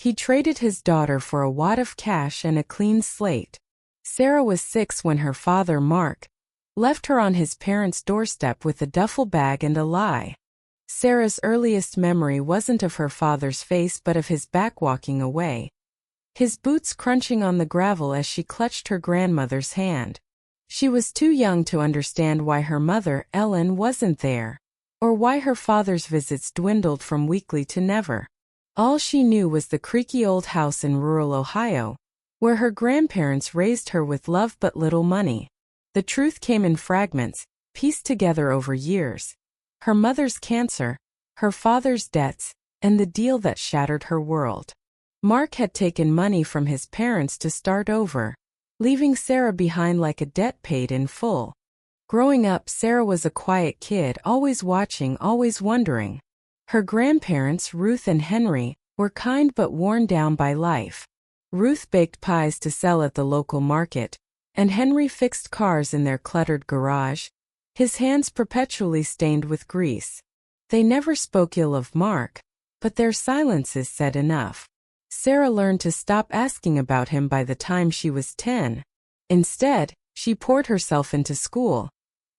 He traded his daughter for a wad of cash and a clean slate. Sarah was 6 when her father, Mark, left her on his parents' doorstep with a duffel bag and a lie. Sarah's earliest memory wasn't of her father's face but of his back walking away, his boots crunching on the gravel as she clutched her grandmother's hand. She was too young to understand why her mother, Ellen, wasn't there, or why her father's visits dwindled from weekly to never. All she knew was the creaky old house in rural Ohio, where her grandparents raised her with love but little money. The truth came in fragments, pieced together over years. Her mother's cancer, her father's debts, and the deal that shattered her world. Mark had taken money from his parents to start over, leaving Sarah behind like a debt paid in full. Growing up, Sarah was a quiet kid, always watching, always wondering. Her grandparents, Ruth and Henry, were kind but worn down by life. Ruth baked pies to sell at the local market, and Henry fixed cars in their cluttered garage, his hands perpetually stained with grease. They never spoke ill of Mark, but their silences said enough. Sarah learned to stop asking about him by the time she was 10. Instead, she poured herself into school,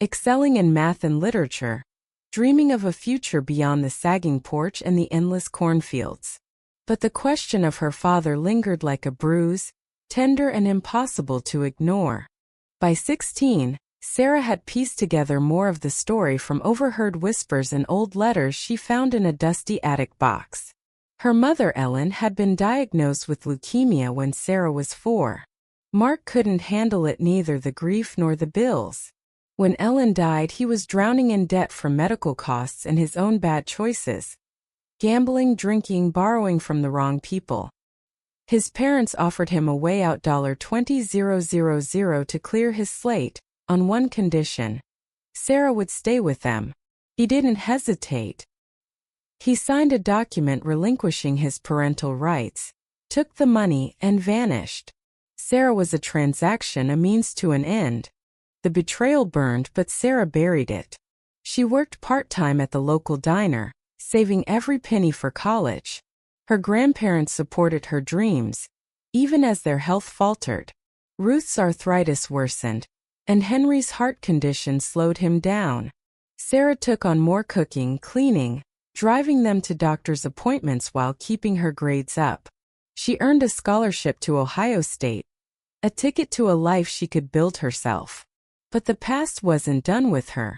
excelling in math and literature, dreaming of a future beyond the sagging porch and the endless cornfields. But the question of her father lingered like a bruise, tender and impossible to ignore. By 16, Sarah had pieced together more of the story from overheard whispers and old letters she found in a dusty attic box. Her mother, Ellen, had been diagnosed with leukemia when Sarah was 4. Mark couldn't handle it, neither the grief nor the bills. When Ellen died, he was drowning in debt from medical costs and his own bad choices. Gambling, drinking, borrowing from the wrong people. His parents offered him a way out, $20,000 to clear his slate, on one condition: Sarah would stay with them. He didn't hesitate. He signed a document relinquishing his parental rights, took the money, and vanished. Sarah was a transaction, a means to an end. The betrayal burned, but Sarah buried it. She worked part-time at the local diner, saving every penny for college. Her grandparents supported her dreams, even as their health faltered. Ruth's arthritis worsened, and Henry's heart condition slowed him down. Sarah took on more cooking, cleaning, driving them to doctor's appointments while keeping her grades up. She earned a scholarship to Ohio State, a ticket to a life she could build herself. But the past wasn't done with her.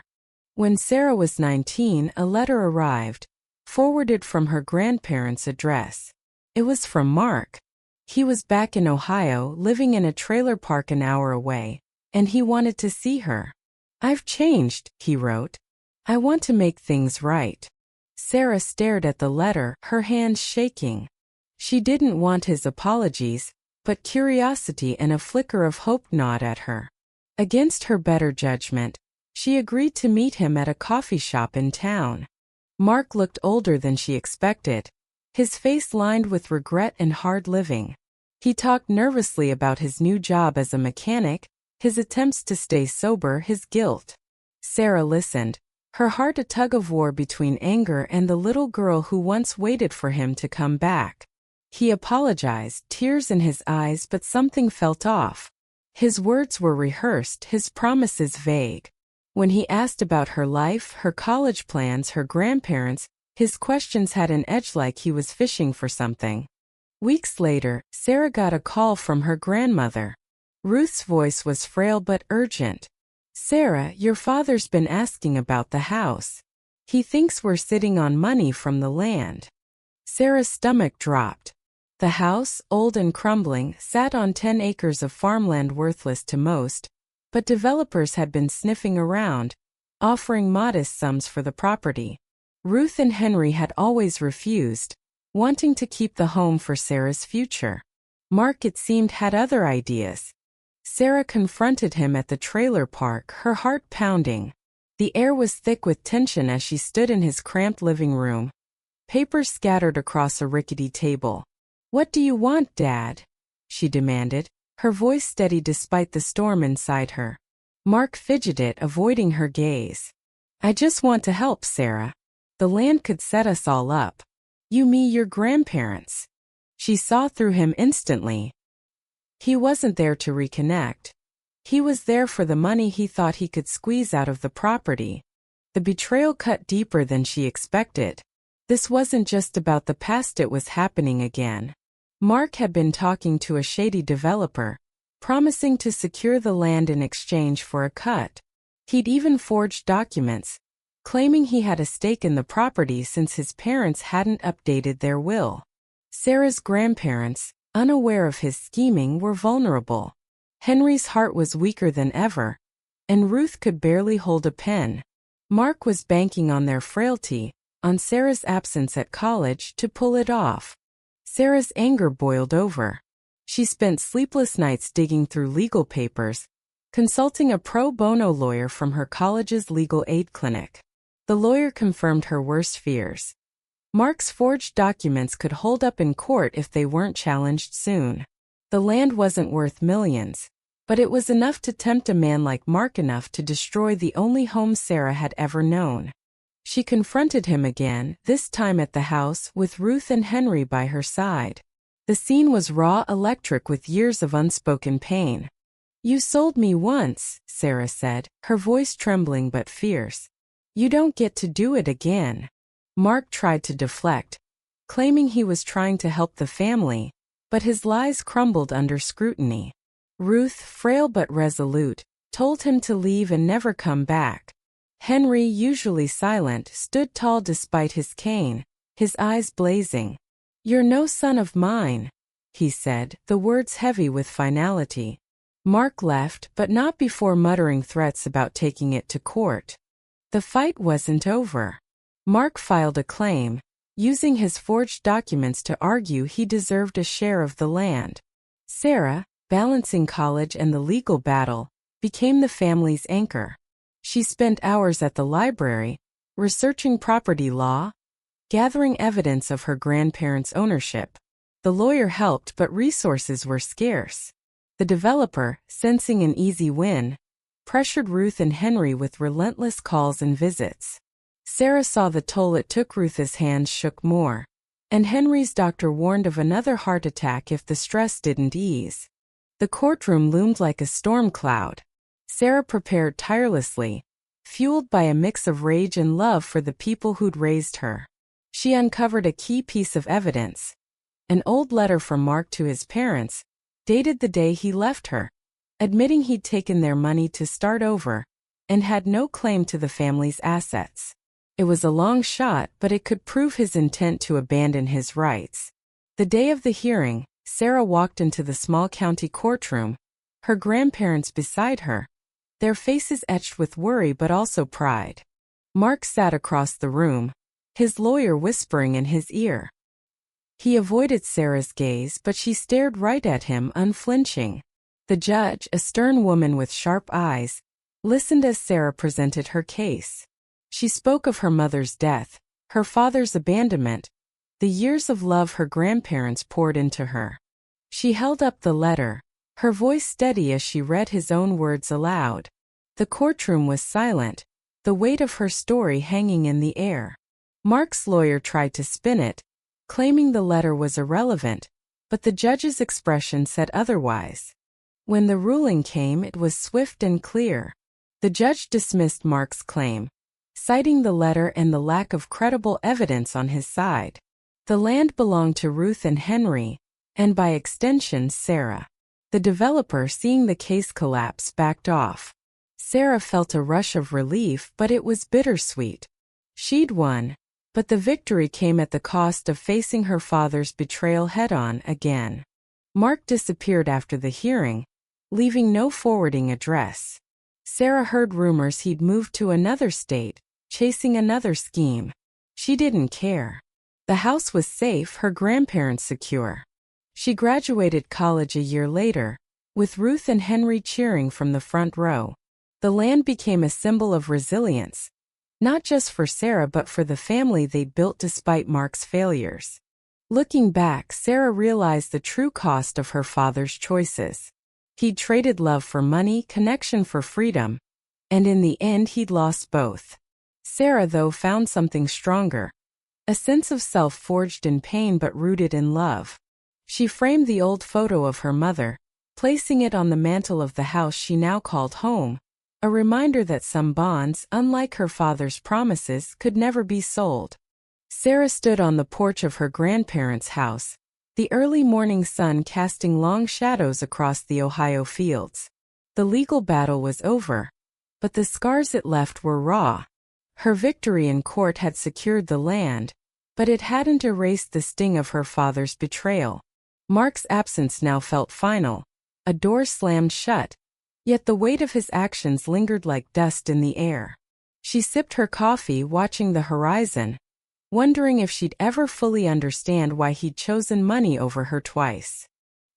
When Sarah was 19, a letter arrived, forwarded from her grandparents' address. It was from Mark. He was back in Ohio, living in a trailer park an hour away, and he wanted to see her. "I've changed," he wrote. "I want to make things right." Sarah stared at the letter, her hands shaking. She didn't want his apologies, but curiosity and a flicker of hope gnawed at her. Against her better judgment, she agreed to meet him at a coffee shop in town. Mark looked older than she expected, his face lined with regret and hard living. He talked nervously about his new job as a mechanic, his attempts to stay sober, his guilt. Sarah listened, her heart a tug-of-war between anger and the little girl who once waited for him to come back. He apologized, tears in his eyes, but something felt off. His words were rehearsed, his promises vague. When he asked about her life, her college plans, her grandparents, his questions had an edge, like he was fishing for something. Weeks later, Sarah got a call from her grandmother. Ruth's voice was frail but urgent. "Sarah, your father's been asking about the house. He thinks we're sitting on money from the land." Sarah's stomach dropped. The house, old and crumbling, sat on 10 acres of farmland worthless to most, but developers had been sniffing around, offering modest sums for the property. Ruth and Henry had always refused, wanting to keep the home for Sarah's future. Mark, it seemed, had other ideas. Sarah confronted him at the trailer park, her heart pounding. The air was thick with tension as she stood in his cramped living room, papers scattered across a rickety table. "What do you want, Dad?" she demanded, her voice steady despite the storm inside her. Mark fidgeted, avoiding her gaze. "I just want to help, Sarah. The land could set us all up. You, me, your grandparents." She saw through him instantly. He wasn't there to reconnect. He was there for the money he thought he could squeeze out of the property. The betrayal cut deeper than she expected. This wasn't just about the past, it was happening again. Mark had been talking to a shady developer, promising to secure the land in exchange for a cut. He'd even forged documents, claiming he had a stake in the property since his parents hadn't updated their will. Sarah's grandparents, unaware of his scheming, were vulnerable. Henry's heart was weaker than ever, and Ruth could barely hold a pen. Mark was banking on their frailty, on Sarah's absence at college, to pull it off. Sarah's anger boiled over. She spent sleepless nights digging through legal papers, consulting a pro bono lawyer from her college's legal aid clinic. The lawyer confirmed her worst fears. Mark's forged documents could hold up in court if they weren't challenged soon. The land wasn't worth millions, but it was enough to tempt a man like Mark enough to destroy the only home Sarah had ever known. She confronted him again, this time at the house, with Ruth and Henry by her side. The scene was raw, electric, with years of unspoken pain. "You sold me once," Sarah said, her voice trembling but fierce. "You don't get to do it again." Mark tried to deflect, claiming he was trying to help the family, but his lies crumbled under scrutiny. Ruth, frail but resolute, told him to leave and never come back. Henry, usually silent, stood tall despite his cane, his eyes blazing. "You're no son of mine," he said, the words heavy with finality. Mark left, but not before muttering threats about taking it to court. The fight wasn't over. Mark filed a claim, using his forged documents to argue he deserved a share of the land. Sarah, balancing college and the legal battle, became the family's anchor. She spent hours at the library, researching property law, gathering evidence of her grandparents' ownership. The lawyer helped, but resources were scarce. The developer, sensing an easy win, pressured Ruth and Henry with relentless calls and visits. Sarah saw the toll it took. Ruth's hands shook more, and Henry's doctor warned of another heart attack if the stress didn't ease. The courtroom loomed like a storm cloud. Sarah prepared tirelessly, fueled by a mix of rage and love for the people who'd raised her. She uncovered a key piece of evidence, an old letter from Mark to his parents, dated the day he left her, admitting he'd taken their money to start over, and had no claim to the family's assets. It was a long shot, but it could prove his intent to abandon his rights. The day of the hearing, Sarah walked into the small county courtroom, her grandparents beside her, their faces etched with worry but also pride. Mark sat across the room, his lawyer whispering in his ear. He avoided Sarah's gaze, but she stared right at him, unflinching. The judge, a stern woman with sharp eyes, listened as Sarah presented her case. She spoke of her mother's death, her father's abandonment, the years of love her grandparents poured into her. She held up the letter, her voice steady as she read his own words aloud. The courtroom was silent, the weight of her story hanging in the air. Mark's lawyer tried to spin it, claiming the letter was irrelevant, but the judge's expression said otherwise. When the ruling came, it was swift and clear. The judge dismissed Mark's claim, citing the letter and the lack of credible evidence on his side. The land belonged to Ruth and Henry, and by extension Sarah. The developer, seeing the case collapse, backed off. Sarah felt a rush of relief, but it was bittersweet. She'd won, but the victory came at the cost of facing her father's betrayal head-on again. Mark disappeared after the hearing, leaving no forwarding address. Sarah heard rumors he'd moved to another state, chasing another scheme. She didn't care. The house was safe, her grandparents secure. She graduated college a year later, with Ruth and Henry cheering from the front row. The land became a symbol of resilience, not just for Sarah but for the family they'd built despite Mark's failures. Looking back, Sarah realized the true cost of her father's choices. He'd traded love for money, connection for freedom, and in the end he'd lost both. Sarah, though, found something stronger, a sense of self forged in pain but rooted in love. She framed the old photo of her mother, placing it on the mantel of the house she now called home, a reminder that some bonds, unlike her father's promises, could never be sold. Sarah stood on the porch of her grandparents' house, the early morning sun casting long shadows across the Ohio fields. The legal battle was over, but the scars it left were raw. Her victory in court had secured the land, but it hadn't erased the sting of her father's betrayal. Mark's absence now felt final, a door slammed shut, yet the weight of his actions lingered like dust in the air. She sipped her coffee, watching the horizon, wondering if she'd ever fully understand why he'd chosen money over her twice.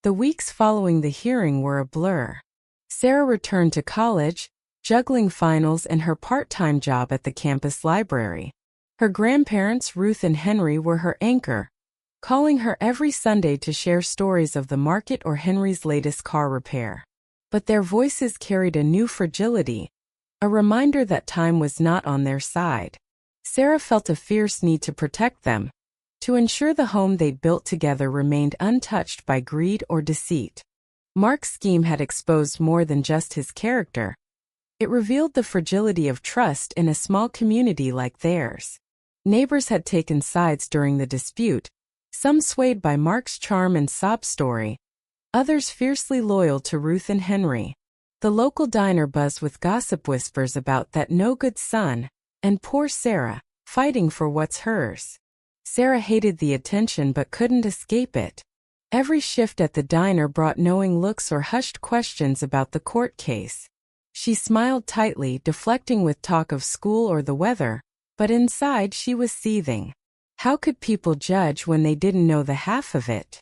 The weeks following the hearing were a blur. Sarah returned to college, juggling finals and her part-time job at the campus library. Her grandparents, Ruth and Henry, were her anchor, calling her every Sunday to share stories of the market or Henry's latest car repair. But their voices carried a new fragility, a reminder that time was not on their side. Sarah felt a fierce need to protect them, to ensure the home they'd built together remained untouched by greed or deceit. Mark's scheme had exposed more than just his character. It revealed the fragility of trust in a small community like theirs. Neighbors had taken sides during the dispute, some swayed by Mark's charm and sob story, others fiercely loyal to Ruth and Henry. The local diner buzzed with gossip whispers about that no-good son, and poor Sarah, fighting for what's hers. Sarah hated the attention but couldn't escape it. Every shift at the diner brought knowing looks or hushed questions about the court case. She smiled tightly, deflecting with talk of school or the weather, but inside she was seething. How could people judge when they didn't know the half of it?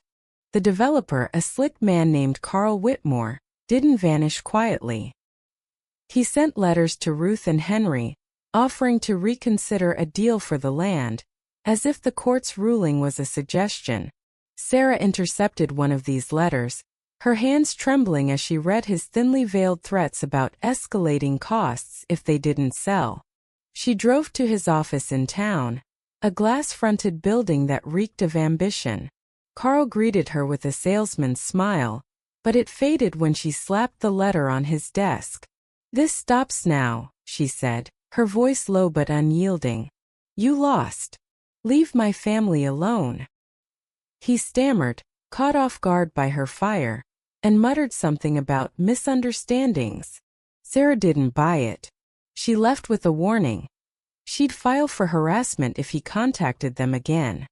The developer, a slick man named Carl Whitmore, didn't vanish quietly. He sent letters to Ruth and Henry, offering to reconsider a deal for the land, as if the court's ruling was a suggestion. Sarah intercepted one of these letters, her hands trembling as she read his thinly veiled threats about escalating costs if they didn't sell. She drove to his office in town, a glass-fronted building that reeked of ambition. Carl greeted her with a salesman's smile, but it faded when she slapped the letter on his desk. "This stops now," she said, her voice low but unyielding. "You lost. Leave my family alone." He stammered, caught off guard by her fire, and muttered something about misunderstandings. Sarah didn't buy it. She left with a warning. She'd file for harassment if he contacted them again.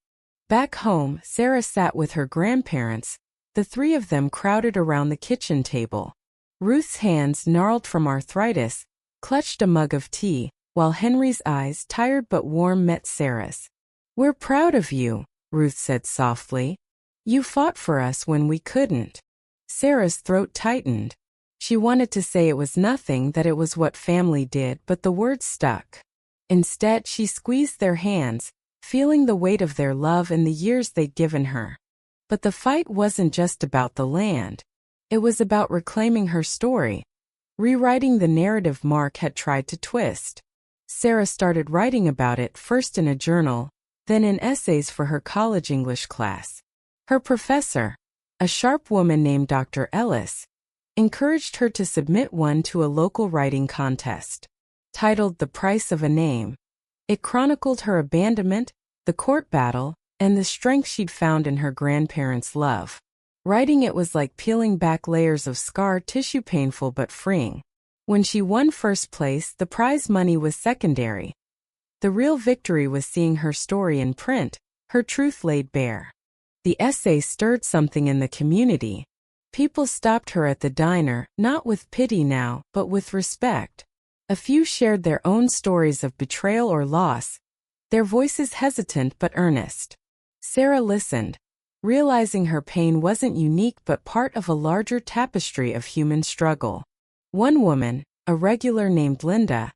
Back home, Sarah sat with her grandparents, the three of them crowded around the kitchen table. Ruth's hands, gnarled from arthritis, clutched a mug of tea, while Henry's eyes, tired but warm, met Sarah's. "We're proud of you," Ruth said softly. "You fought for us when we couldn't." Sarah's throat tightened. She wanted to say it was nothing, that it was what family did, but the words stuck. Instead, she squeezed their hands, feeling the weight of their love and the years they'd given her. But the fight wasn't just about the land. It was about reclaiming her story, rewriting the narrative Mark had tried to twist. Sarah started writing about it, first in a journal, then in essays for her college English class. Her professor, a sharp woman named Dr. Ellis, encouraged her to submit one to a local writing contest. Titled The Price of a Name, it chronicled her abandonment, the court battle, and the strength she'd found in her grandparents' love. Writing it was like peeling back layers of scar tissue, painful but freeing. When she won first place, the prize money was secondary. The real victory was seeing her story in print, her truth laid bare. The essay stirred something in the community. People stopped her at the diner, not with pity now, but with respect. A few shared their own stories of betrayal or loss, their voices hesitant but earnest. Sarah listened, realizing her pain wasn't unique but part of a larger tapestry of human struggle. One woman, a regular named Linda,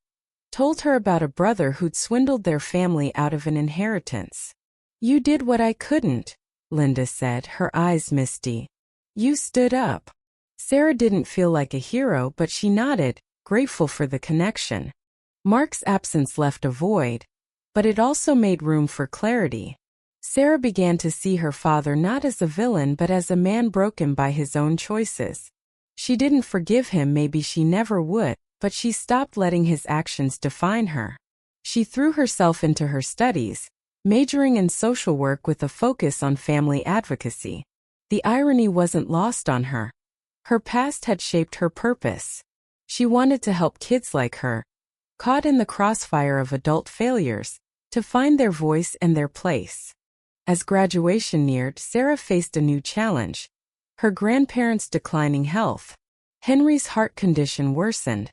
told her about a brother who'd swindled their family out of an inheritance. "You did what I couldn't," Linda said, her eyes misty. "You stood up." Sarah didn't feel like a hero, but she nodded, grateful for the connection. Mark's absence left a void, but it also made room for clarity. Sarah began to see her father not as a villain but as a man broken by his own choices. She didn't forgive him, maybe she never would, but she stopped letting his actions define her. She threw herself into her studies, majoring in social work with a focus on family advocacy. The irony wasn't lost on her. Her past had shaped her purpose. She wanted to help kids like her, caught in the crossfire of adult failures, to find their voice and their place. As graduation neared, Sarah faced a new challenge. Her grandparents' declining health. Henry's heart condition worsened,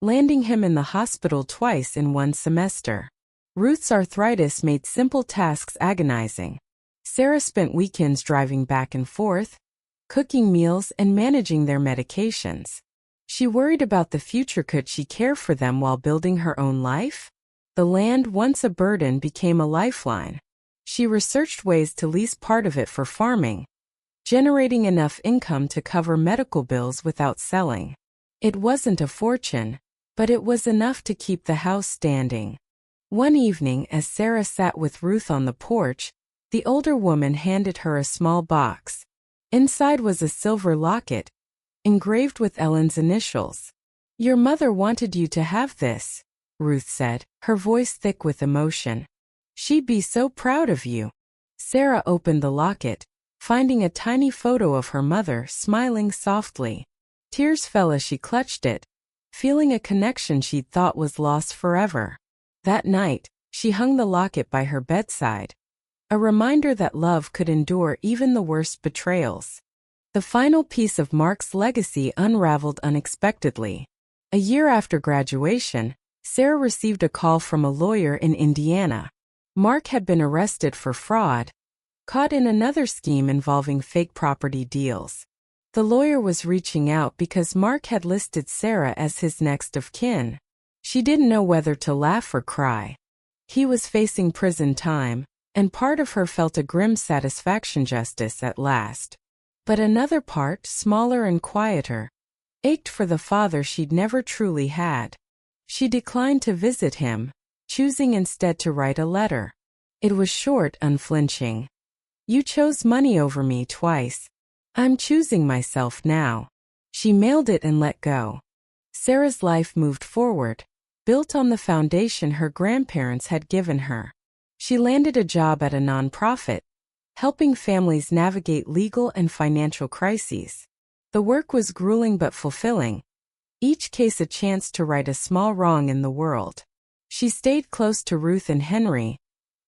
landing him in the hospital twice in one semester. Ruth's arthritis made simple tasks agonizing. Sarah spent weekends driving back and forth, cooking meals and managing their medications. She worried about the future. Could she care for them while building her own life? The land, once a burden, became a lifeline. She researched ways to lease part of it for farming, generating enough income to cover medical bills without selling. It wasn't a fortune, but it was enough to keep the house standing. One evening, as Sarah sat with Ruth on the porch, the older woman handed her a small box. Inside was a silver locket, engraved with Ellen's initials. "Your mother wanted you to have this," Ruth said, her voice thick with emotion. "She'd be so proud of you." Sarah opened the locket, finding a tiny photo of her mother smiling softly. Tears fell as she clutched it, feeling a connection she'd thought was lost forever. That night, she hung the locket by her bedside, a reminder that love could endure even the worst betrayals. The final piece of Mark's legacy unraveled unexpectedly. A year after graduation, Sarah received a call from a lawyer in Indiana. Mark had been arrested for fraud, caught in another scheme involving fake property deals. The lawyer was reaching out because Mark had listed Sarah as his next of kin. She didn't know whether to laugh or cry. He was facing prison time, and part of her felt a grim satisfaction, justice at last. But another part, smaller and quieter, ached for the father she'd never truly had. She declined to visit him, choosing instead to write a letter. It was short, unflinching. "You chose money over me twice. I'm choosing myself now." She mailed it and let go. Sarah's life moved forward, built on the foundation her grandparents had given her. She landed a job at a nonprofit, helping families navigate legal and financial crises. The work was grueling but fulfilling, each case a chance to right a small wrong in the world. She stayed close to Ruth and Henry,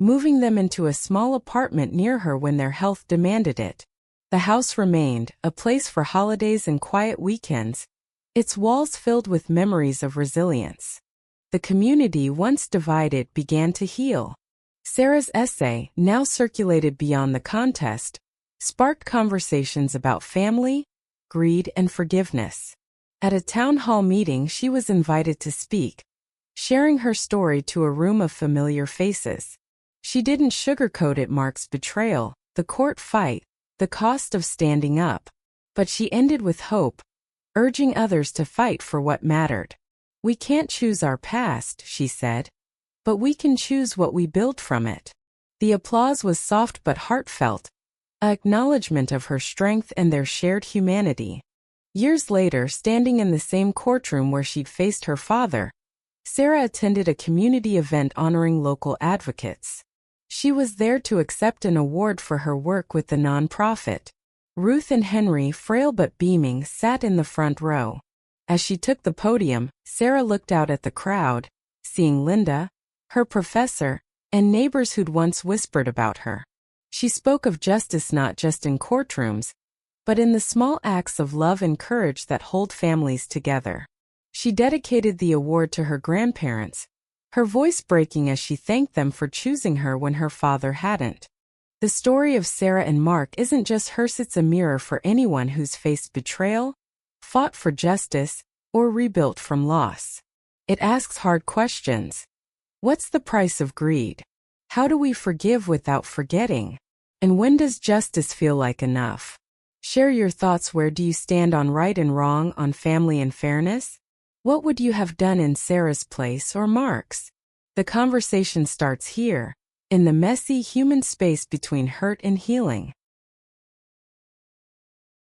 moving them into a small apartment near her when their health demanded it. The house remained a place for holidays and quiet weekends, its walls filled with memories of resilience. The community, once divided, began to heal. Sarah's essay, now circulated beyond the contest, sparked conversations about family, greed, and forgiveness. At a town hall meeting, she was invited to speak, sharing her story to a room of familiar faces. She didn't sugarcoat it: Mark's betrayal, the court fight, the cost of standing up. But she ended with hope, urging others to fight for what mattered. "We can't choose our past," she said, "but we can choose what we build from it." The applause was soft but heartfelt, an acknowledgement of her strength and their shared humanity. Years later, standing in the same courtroom where she'd faced her father, Sarah attended a community event honoring local advocates. She was there to accept an award for her work with the nonprofit. Ruth and Henry, frail but beaming, sat in the front row. As she took the podium, Sarah looked out at the crowd, seeing Linda, her professor, and neighbors who'd once whispered about her. She spoke of justice not just in courtrooms, but in the small acts of love and courage that hold families together. She dedicated the award to her grandparents, her voice breaking as she thanked them for choosing her when her father hadn't. The story of Sarah and Mark isn't just hers, it's a mirror for anyone who's faced betrayal, fought for justice, or rebuilt from loss. It asks hard questions. What's the price of greed? How do we forgive without forgetting? And when does justice feel like enough? Share your thoughts. Where do you stand on right and wrong, on family and fairness? What would you have done in Sarah's place or Mark's? The conversation starts here. in the messy human space between hurt and healing.